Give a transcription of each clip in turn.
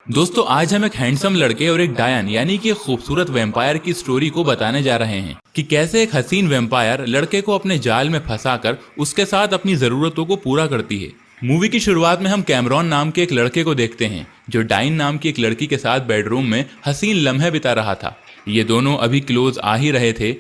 दोस्तों आज हम एक हैंडसम लड़के और एक डायन यानी कि एक खूबसूरत वैम्पायर की स्टोरी को बताने जा रहे हैं कि कैसे एक हसीन वैम्पायर लड़के को अपने जाल में फंसाकर उसके साथ अपनी जरूरतों को पूरा करती है। मूवी की शुरुआत में हम कैमरॉन नाम के एक लड़के को देखते हैं जो डाइन नाम की एक लड़की के साथ बेडरूम में हसीन लम्हे बिता रहा था। ये दोनों अभी क्लोज आ ही रहे थे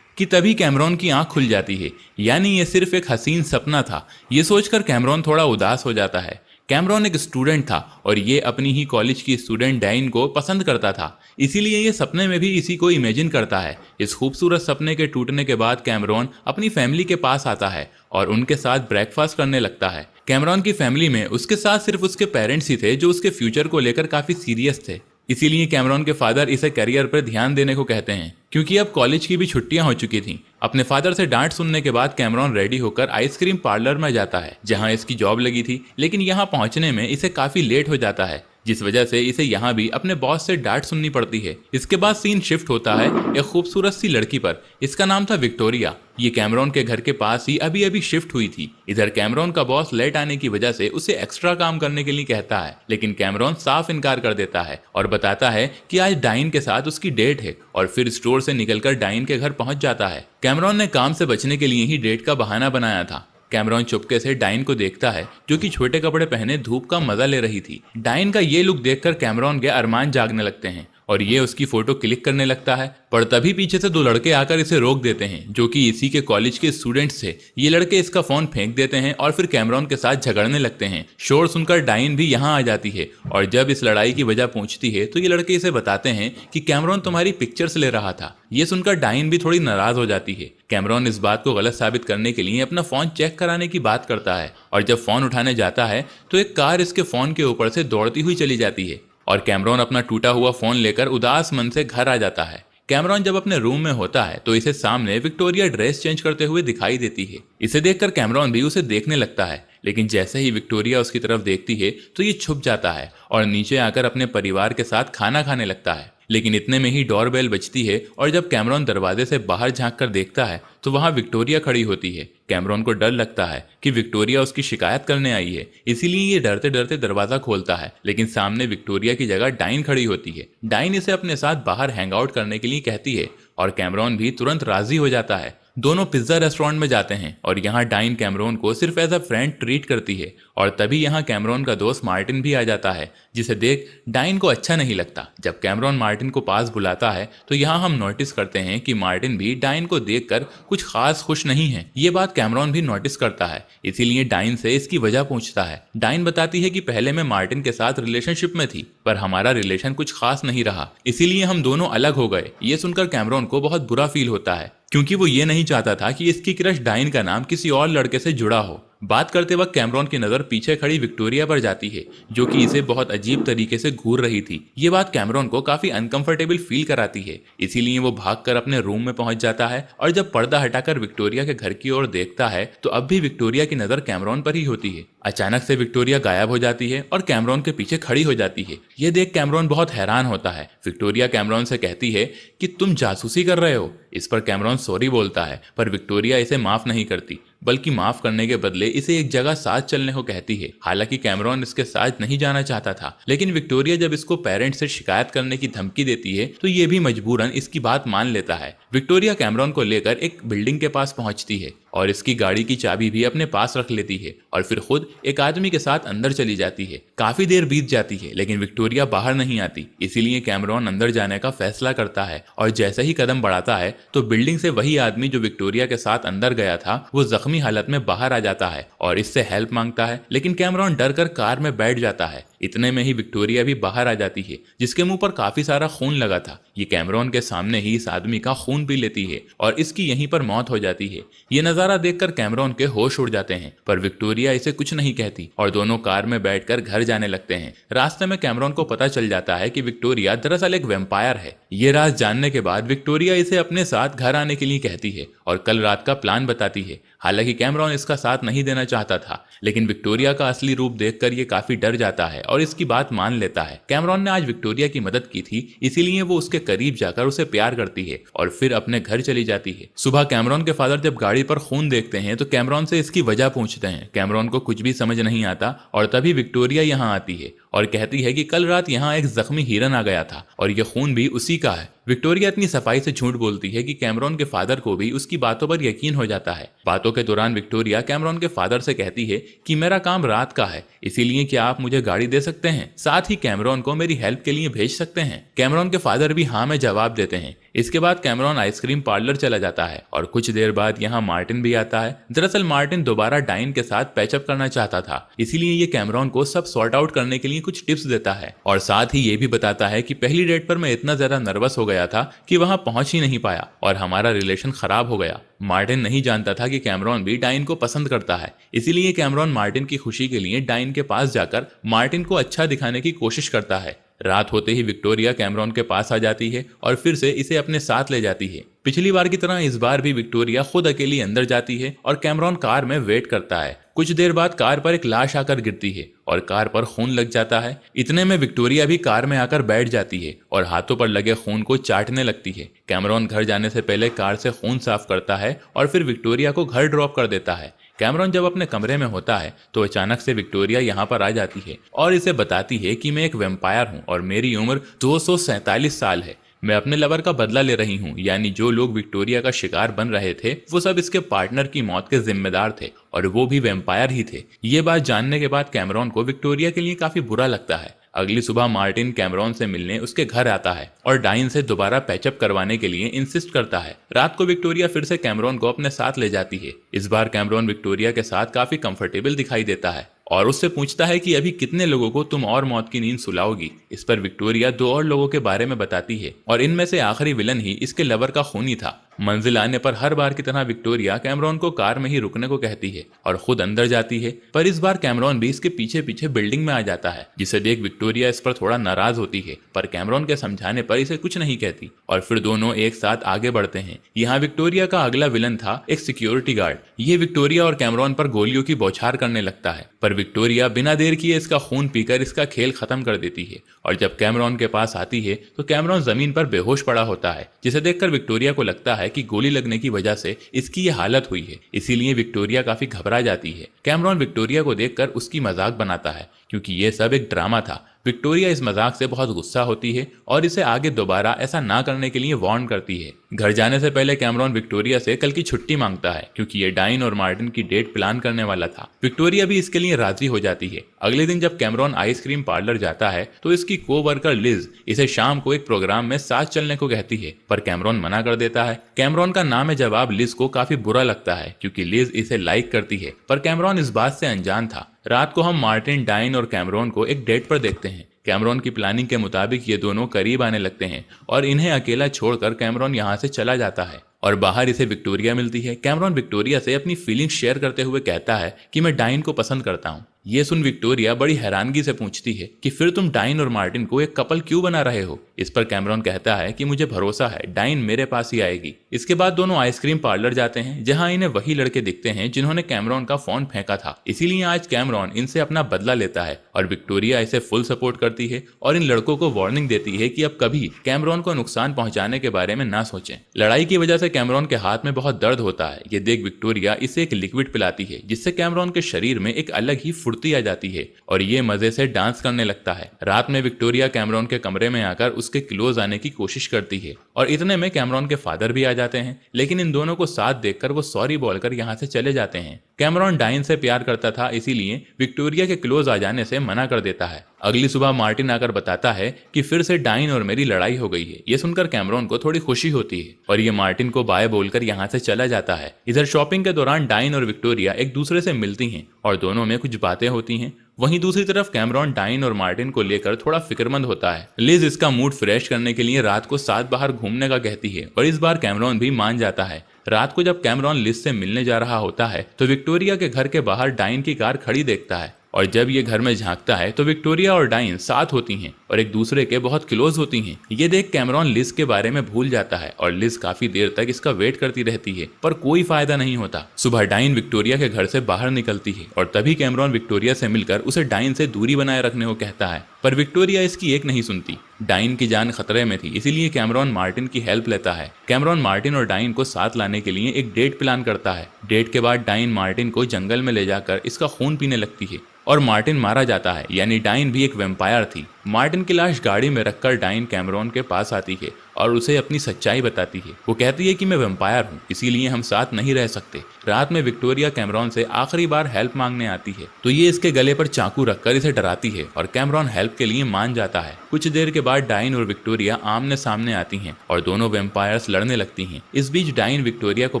कि तभी कैमरॉन की आंख खुल जाती है, यानी ये सिर्फ एक हसीन सपना था। ये सोचकर कैमरॉन थोड़ा उदास हो जाता है। कैमरॉन एक स्टूडेंट था और ये अपनी ही कॉलेज की स्टूडेंट डाइन को पसंद करता था, इसीलिए ये सपने में भी इसी को इमेजिन करता है। इस खूबसूरत सपने के टूटने के बाद कैमरॉन अपनी फैमिली के पास आता है और उनके साथ ब्रेकफास्ट करने लगता है। कैमरॉन की फैमिली में उसके साथ सिर्फ उसके पेरेंट्स ही थे जो उसके फ्यूचर को लेकर काफी सीरियस थे। इसीलिए कैमरॉन के फादर इसे करियर पर ध्यान देने को कहते हैं, क्योंकि अब कॉलेज की भी छुट्टियां हो चुकी थीं। अपने फादर से डांट सुनने के बाद कैमरॉन रेडी होकर आइसक्रीम पार्लर में जाता है जहां इसकी जॉब लगी थी, लेकिन यहां पहुंचने में इसे काफी लेट हो जाता है, जिस वजह से इसे यहाँ भी अपने बॉस से डांट सुननी पड़ती है। इसके बाद सीन शिफ्ट होता है एक खूबसूरत सी लड़की पर। इसका नाम था विक्टोरिया। ये कैमरॉन के घर के पास ही अभी अभी शिफ्ट हुई थी। इधर कैमरॉन का बॉस लेट आने की वजह से उसे एक्स्ट्रा काम करने के लिए कहता है, लेकिन कैमरॉन साफ इनकार कर देता है और बताता है कि आज डाइन के साथ उसकी डेट है, और फिर स्टोर से निकलकर डाइन के घर पहुंच जाता है। कैमरॉन ने काम से बचने के लिए ही डेट का बहाना बनाया था। कैमरॉन चुपके से डाइन को देखता है जो कि छोटे कपड़े पहने धूप का मजा ले रही थी। डाइन का ये लुक देखकर कैमरॉन के अरमान जागने लगते हैं और ये उसकी फोटो क्लिक करने लगता है, पर तभी पीछे से दो लड़के आकर इसे रोक देते हैं जो कि इसी के कॉलेज के स्टूडेंट्स थे। ये लड़के इसका फोन फेंक देते हैं और फिर कैमरॉन के साथ झगड़ने लगते हैं। शोर सुनकर डाइन भी यहाँ आ जाती है और जब इस लड़ाई की वजह पूछती है तो ये लड़के इसे बताते हैं कि कैमरॉन तुम्हारी पिक्चर्स ले रहा था। ये सुनकर डाइन भी थोड़ी नाराज हो जाती है। कैमरॉन इस बात को गलत साबित करने के लिए अपना फोन चेक कराने की बात करता है और जब फोन उठाने जाता है तो एक कार इसके फोन के ऊपर से दौड़ती हुई चली जाती है और कैमरॉन अपना टूटा हुआ फोन लेकर उदास मन से घर आ जाता है। कैमरॉन जब अपने रूम में होता है तो इसे सामने विक्टोरिया ड्रेस चेंज करते हुए दिखाई देती है। इसे देखकर कैमरॉन भी उसे देखने लगता है, लेकिन जैसे ही विक्टोरिया उसकी तरफ देखती है तो ये छुप जाता है और नीचे आकर अपने परिवार के साथ खाना खाने लगता है। लेकिन इतने में ही डोरबेल बजती है और जब कैमरॉन दरवाजे से बाहर झांक कर देखता है तो वहां विक्टोरिया खड़ी होती है। कैमरॉन को डर लगता है कि विक्टोरिया उसकी शिकायत करने आई है, इसीलिए ये डरते डरते दरवाजा खोलता है, लेकिन सामने विक्टोरिया की जगह डाइन खड़ी होती है। डाइन इसे अपने साथ बाहर हैंग आउट करने के लिए कहती है और कैमरॉन भी तुरंत राजी हो जाता है। दोनों पिज्जा रेस्टोरेंट में जाते हैं और यहाँ डाइन कैमरॉन को सिर्फ एज अ फ्रेंड ट्रीट करती है और तभी यहाँ कैमरॉन का दोस्त मार्टिन भी आ जाता है, जिसे देख डाइन को अच्छा नहीं लगता। जब कैमरॉन मार्टिन को पास बुलाता है तो यहाँ हम नोटिस करते हैं कि मार्टिन भी डाइन को देखकर कुछ खास खुश नहीं है। ये बात कैमरॉन भी नोटिस करता है, इसीलिए डाइन से इसकी वजह पूछता है। डाइन बताती है कि पहले मैं मार्टिन के साथ रिलेशनशिप में थी, पर हमारा रिलेशन कुछ खास नहीं रहा, इसीलिए हम दोनों अलग हो गए। ये सुनकर कैमरॉन को बहुत बुरा फील होता है, क्योंकि वो ये नहीं चाहता था कि इसकी क्रश डाइन का नाम किसी और लड़के से जुड़ा हो। बात करते वक्त कैमरॉन की नजर पीछे खड़ी विक्टोरिया पर जाती है जो कि इसे बहुत अजीब तरीके से घूर रही थी। ये बात कैमरॉन को काफी अनकंफर्टेबल फील कराती है, इसीलिए वो भागकर अपने रूम में पहुंच जाता है और जब पर्दा हटाकर विक्टोरिया के घर की ओर देखता है तो अब भी विक्टोरिया की नजर कैमरॉन पर ही होती है। अचानक से विक्टोरिया गायब हो जाती है और कैमरॉन के पीछे खड़ी हो जाती है। ये देख कैमरॉन बहुत हैरान होता है। विक्टोरिया कैमरॉन से कहती है कि तुम जासूसी कर रहे हो। इस पर कैमरॉन सॉरी बोलता है, पर विक्टोरिया इसे माफ नहीं करती, बल्कि माफ करने के बदले इसे एक जगह साथ चलने को कहती है। हालांकि कैमरॉन इसके साथ नहीं जाना चाहता था, लेकिन विक्टोरिया जब इसको पेरेंट्स से शिकायत करने की धमकी देती है तो ये भी मजबूरन इसकी बात मान लेता है। विक्टोरिया कैमरॉन को लेकर एक बिल्डिंग के पास पहुंचती है और इसकी गाड़ी की चाबी भी अपने पास रख लेती है और फिर खुद एक आदमी के साथ अंदर चली जाती है। काफी देर बीत जाती है लेकिन विक्टोरिया बाहर नहीं आती, इसीलिए कैमरॉन अंदर जाने का फैसला करता है और जैसे ही कदम बढ़ाता है तो बिल्डिंग से वही आदमी जो विक्टोरिया के साथ अंदर गया था वो जख्मी हालत में बाहर आ जाता है और इससे हेल्प मांगता है, लेकिन कैमरॉन डर कर कार में बैठ जाता है। इतने में ही विक्टोरिया भी बाहर आ जाती है जिसके मुंह पर काफी सारा खून लगा था। ये कैमरॉन के सामने ही इस आदमी का खून पी लेती है और इसकी यहीं पर मौत हो जाती है। ये नजारा देखकर कैमरॉन के होश उड़ जाते हैं, पर विक्टोरिया इसे कुछ नहीं कहती और दोनों कार में बैठकर घर जाने लगते हैं। रास्ते में कैमरॉन को पता चल जाता है कि विक्टोरिया दरअसल एक वैम्पायर है। ये राज जानने के बाद विक्टोरिया इसे अपने साथ घर आने के लिए कहती है और कल रात का प्लान बताती है। हालांकि हालांकि कैमरॉन इसका साथ नहीं देना चाहता था, लेकिन विक्टोरिया का असली रूप देखकर ये काफी डर जाता है और इसकी बात मान लेता है। कैमरॉन ने आज विक्टोरिया की मदद की थी, इसीलिए वो उसके करीब जाकर उसे प्यार करती है और फिर अपने घर चली जाती है। सुबह कैमरॉन के फादर जब गाड़ी पर खून देखते हैं तो कैमरॉन से इसकी वजह पूछते हैं। कैमरॉन को कुछ भी समझ नहीं आता और तभी विक्टोरिया यहाँ आती है और कहती है कि कल रात यहाँ एक जख्मी हिरन आ गया था और ये खून भी उसी का है। विक्टोरिया इतनी सफाई से झूठ बोलती है कि कैमरॉन के फादर को भी उसकी बातों पर यकीन हो जाता है। बातों के दौरान विक्टोरिया कैमरॉन के फादर से कहती है कि मेरा काम रात का है, इसीलिए क्या आप मुझे गाड़ी दे सकते हैं, साथ ही कैमरॉन को मेरी हेल्प के लिए भेज सकते हैं। कैमरॉन के फादर भी हाँ में जवाब देते हैं। इसके बाद कैमरॉन आइसक्रीम पार्लर चला जाता है और कुछ देर बाद यहाँ मार्टिन भी आता है। दरअसल मार्टिन दोबारा डाइन के साथ पैचअप करना चाहता था, इसीलिए ये कैमरॉन को सब सॉर्ट आउट करने के लिए कुछ टिप्स देता है और साथ ही ये भी बताता है कि पहली डेट पर मैं इतना ज्यादा नर्वस हो गया था कि वहां पहुंच ही नहीं पाया और हमारा रिलेशन खराब हो गया। मार्टिन नहीं जानता था कि कैमरॉन भी डाइन को पसंद करता है, इसीलिए कैमरॉन मार्टिन की खुशी के लिए डाइन के पास जाकर मार्टिन को अच्छा दिखाने की कोशिश करता है। रात होते ही विक्टोरिया कैमरॉन के पास आ जाती है और फिर से इसे अपने साथ ले जाती है। पिछली बार की तरह इस बार भी विक्टोरिया खुद अकेली अंदर जाती है और कैमरॉन कार में वेट करता है। कुछ देर बाद कार पर एक लाश आकर गिरती है और कार पर खून लग जाता है। इतने में विक्टोरिया भी कार में आकर बैठ जाती है और हाथों पर लगे खून को चाटने लगती है। कैमरॉन घर जाने से पहले कार से खून साफ करता है और फिर विक्टोरिया को घर ड्रॉप कर देता है। कैमरॉन जब अपने कमरे में होता है तो अचानक से विक्टोरिया यहाँ पर आ जाती है और इसे बताती है कि मैं एक वेम्पायर हूँ और मेरी उम्र 247 साल है। मैं अपने लवर का बदला ले रही हूँ, यानी जो लोग विक्टोरिया का शिकार बन रहे थे वो सब इसके पार्टनर की मौत के जिम्मेदार थे और वो भी वेम्पायर ही थे। ये बात जानने के बाद कैमरॉन को विक्टोरिया के लिए काफी बुरा लगता है। अगली सुबह मार्टिन कैमरॉन से मिलने उसके घर आता है और डाइन से दोबारा पैचअप करवाने के लिए इंसिस्ट करता है। रात को विक्टोरिया फिर से कैमरॉन को अपने साथ ले जाती है। इस बार कैमरॉन विक्टोरिया के साथ काफी कंफर्टेबल दिखाई देता है और उससे पूछता है कि अभी कितने लोगों को तुम और मौत की नींद सुलाओगी। इस पर विक्टोरिया 2 और लोगों के बारे में बताती है और इनमें से आखिरी विलन ही इसके लवर का खूनी था। मंजिल आने पर हर बार की तरह विक्टोरिया कैमरॉन को कार में ही रुकने को कहती है और खुद अंदर जाती है, पर इस बार कैमरॉन भी इसके पीछे पीछे बिल्डिंग में आ जाता है, जिसे देख विक्टोरिया इस पर थोड़ा नाराज होती है, पर कैमरॉन के समझाने पर इसे कुछ नहीं कहती और फिर दोनों एक साथ आगे बढ़ते हैं। यहाँ विक्टोरिया का अगला विलन था एक सिक्योरिटी गार्ड। ये विक्टोरिया और कैमरॉन पर गोलियों की बौछार करने लगता है, पर विक्टोरिया बिना देर किए इसका खून पीकर इसका खेल खत्म कर देती है और जब कैमरॉन के पास आती है तो कैमरॉन जमीन पर बेहोश पड़ा होता है, जिसे देखकर विक्टोरिया को लगता है कि गोली लगने की वजह से इसकी ये हालत हुई है, इसीलिए विक्टोरिया काफी घबरा जाती है। कैमरॉन विक्टोरिया को देखकर उसकी मजाक बनाता है क्योंकि ये सब एक ड्रामा था। विक्टोरिया इस मजाक से बहुत गुस्सा होती है और इसे आगे दोबारा ऐसा ना करने के लिए वार्न करती है। घर जाने से पहले कैमरॉन विक्टोरिया से कल की छुट्टी मांगता है क्योंकि ये डाइन और मार्टिन की डेट प्लान करने वाला था। विक्टोरिया भी इसके लिए राजी हो जाती है। अगले दिन जब कैमरॉन आइसक्रीम पार्लर जाता है तो इसकी कोवर्कर लिज इसे शाम को एक प्रोग्राम में साथ चलने को कहती है, पर कैमरॉन मना कर देता है। कैमरॉन का नाम है जवाब लिज को काफी बुरा लगता है क्योंकि लिज इसे लाइक करती है, पर कैमरॉन इस बात से अनजान था। रात को हम मार्टिन, डाइन और कैमरॉन को एक डेट पर देखते हैं। कैमरॉन की प्लानिंग के मुताबिक ये दोनों करीब आने लगते हैं और इन्हें अकेला छोड़कर कैमरॉन यहाँ से चला जाता है और बाहर इसे विक्टोरिया मिलती है। कैमरॉन विक्टोरिया से अपनी फीलिंग्स शेयर करते हुए कहता है कि मैं डाइन को पसंद करता हूँ। ये सुन विक्टोरिया बड़ी हैरानगी से पूछती है कि फिर तुम डाइन और मार्टिन को एक कपल क्यों बना रहे हो। इस पर कैमरॉन कहता है कि मुझे भरोसा है डाइन मेरे पास ही आएगी। इसके बाद दोनों आइसक्रीम पार्लर जाते हैं जहां इन्हें वही लड़के दिखते हैं जिन्होंने कैमरॉन का फोन फेंका था, इसीलिए आज कैमरॉन इनसे अपना बदला लेता है और विक्टोरिया इसे फुल सपोर्ट करती है और इन लड़कों को वार्निंग देती है कि अब कभी कैमरॉन को नुकसान पहुंचाने के बारे में ना सोचें। लड़ाई की वजह से कैमरॉन के हाथ में बहुत दर्द होता है। ये देख विक्टोरिया इसे एक लिक्विड पिलाती है जिससे कैमरॉन के शरीर में एक अलग ही फुर्ती आ जाती है और ये मजे से डांस करने लगता है। रात में विक्टोरिया कैमरॉन के कमरे में आकर उसके क्लोज आने की कोशिश करती है और इतने में कैमरॉन के फादर भी आ जाते हैं, लेकिन इन दोनों को साथ देखकर वो सॉरी बोलकर यहाँ से चले जाते हैं। कैमरॉन डाइन से प्यार करता था, इसीलिए विक्टोरिया के क्लोज आ जाने से मना कर देता है। अगली सुबह मार्टिन आकर बताता है कि फिर से डाइन और मेरी लड़ाई हो गई है। ये सुनकर कैमरॉन को थोड़ी खुशी होती है और ये मार्टिन को बाय बोलकर यहाँ से चला जाता है। इधर शॉपिंग के दौरान डाइन और विक्टोरिया एक दूसरे से मिलती हैं और दोनों में कुछ बातें होती हैं। वहीं दूसरी तरफ कैमरॉन डाइन और मार्टिन को लेकर थोड़ा फिक्रमंद होता है। लिज इसका मूड फ्रेश करने के लिए रात को साथ बाहर घूमने का कहती है और इस बार कैमरॉन भी मान जाता है। रात को जब कैमरॉन लिज से मिलने जा रहा होता है तो विक्टोरिया के घर के बाहर डाइन की कार खड़ी देखता है और जब ये घर में झांकता है तो विक्टोरिया और डाइन साथ होती हैं और एक दूसरे के बहुत क्लोज होती हैं। ये देख कैमरॉन लिज के बारे में भूल जाता है और लिज काफी देर तक इसका वेट करती रहती है, पर कोई फायदा नहीं होता। सुबह डाइन विक्टोरिया के घर से बाहर निकलती है और तभी कैमरॉन विक्टोरिया से मिलकर उसे डाइन से दूरी बनाए रखने को कहता है, पर विक्टोरिया इसकी एक नहीं सुनती। डाइन की जान खतरे में थी, इसीलिए कैमरॉन मार्टिन की हेल्प लेता है। कैमरॉन मार्टिन और डाइन को साथ लाने के लिए एक डेट प्लान करता है। डेट के बाद डाइन मार्टिन को जंगल में ले जाकर इसका खून पीने लगती है और मार्टिन मारा जाता है, यानी डाइन भी एक वेम्पायर थी। मार्टिन की लाश गाड़ी में रखकर डाइन कैमरॉन के पास आती है और उसे अपनी सच्चाई बताती है। वो कहती है कि मैं वेम्पायर हूँ, इसीलिए हम साथ नहीं रह सकते। रात में विक्टोरिया कैमरॉन से आखिरी बार हेल्प मांगने आती है तो ये इसके गले पर चाकू रखकर इसे डराती है और कैमरॉन हेल्प के लिए मान जाता है। कुछ देर के बाद डाइन और विक्टोरिया आमने सामने आती हैं और दोनों वेम्पायर्स लड़ने लगती हैं। इस बीच डाइन विक्टोरिया को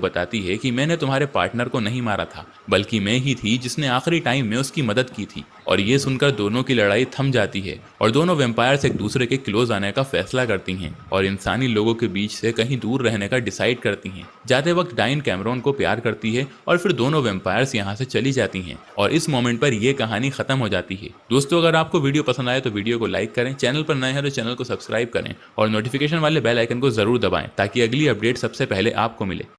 बताती है कि मैंने तुम्हारे पार्टनर को नहीं मारा था, बल्कि मैं ही थी जिसने आखिरी टाइम में उसकी मदद की थी। और ये सुनकर दोनों की लड़ाई थम जाती है और दोनों वेम्पायर्स एक दूसरे के क्लोज आने का फैसला करती हैं और इंसानी लोगों के बीच से कहीं दूर रहने का डिसाइड करती हैं। जाते वक्त डाइन कैमरॉन को प्यार करती है और फिर दोनों वेम्पायर्स यहाँ से चली जाती हैं और इस मोमेंट पर यह कहानी खत्म हो जाती है। दोस्तों, अगर आपको वीडियो पसंद आए तो वीडियो को लाइक करें, चैनल पर नए हैं तो चैनल को सब्सक्राइब करें और नोटिफिकेशन वाले बेल आइकन को जरूर दबाएं ताकि अगली अपडेट सबसे पहले आपको मिले।